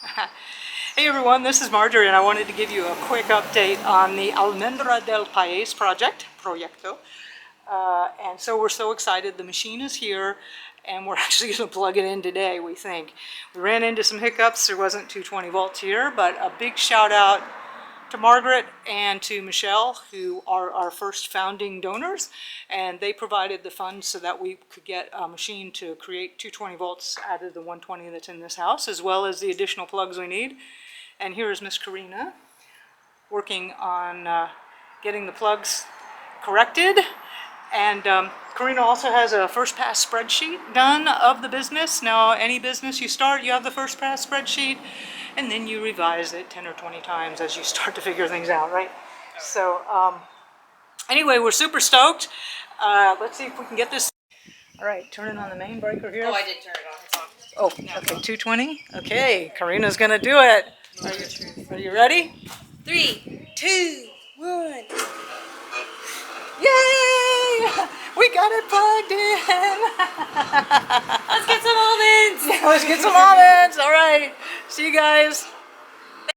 Hey everyone, this is Marjorie and I wanted to give you a quick update on the Almendra del País proyecto. And so we're so excited. The machine is here and we're actually going to plug it in today, we think. We ran into some hiccups. There wasn't 220 volts here, but a big shout out to Margaret and to Michelle, who are our first founding donors, and they provided the funds so that we could get a machine to create 220 volts out of the 120 that's in this house, as well as the additional plugs we need. And here is Miss Karina working on getting the plugs corrected. And Karina also has a first pass spreadsheet done of the business. Now, any business you start, you have the first pass spreadsheet, and then you revise it 10 or 20 times as you start to figure things out, right? So anyway, we're super stoked. Let's see if we can get this. All right, turning on the main breaker here. Oh, I did turn it on. It's on. Oh, okay, 220. Okay, Karina's gonna do it. Are you ready? 3, 2, 1. Yay! We got it plugged in. Let's get some almonds. Yeah, let's get some almonds. All right. See you guys.